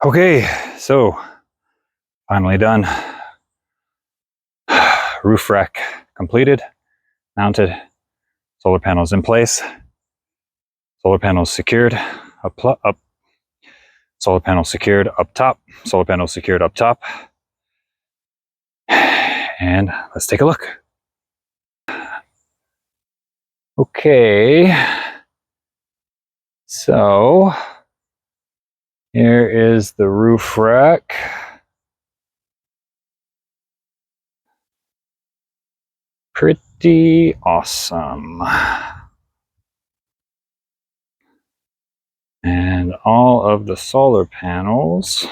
Okay, so finally done. Roof rack completed, mounted, solar panels in place, solar panels secured up, solar panels secured up top, solar panels secured up top. And let's take a look. Okay, so here is the roof rack. Pretty awesome. And all of the solar panels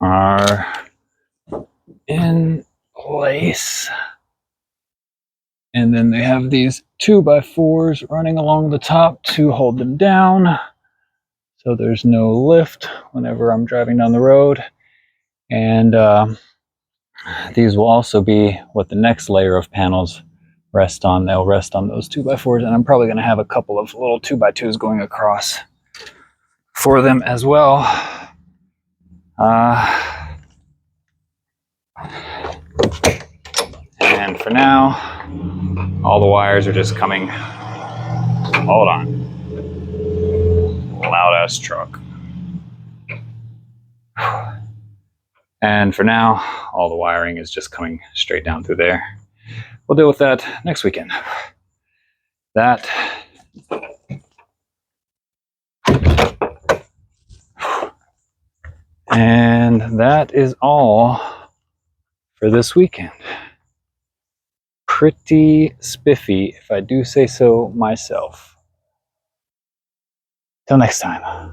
are in place. And then they have these 2x4s running along the top to hold them down. So there's no lift whenever I'm driving down the road. And these will also be what the next layer of panels rest on. They'll rest on those 2x4s, and I'm probably going to have a couple of little 2x2s going across for them as well. And for now, all the wires are just coming. Hold on. Loud ass truck. And for now, all the wiring is just coming straight down through there. We'll deal with that next weekend. That. And that is all for this weekend. Pretty spiffy, if I do say so myself. Till next time.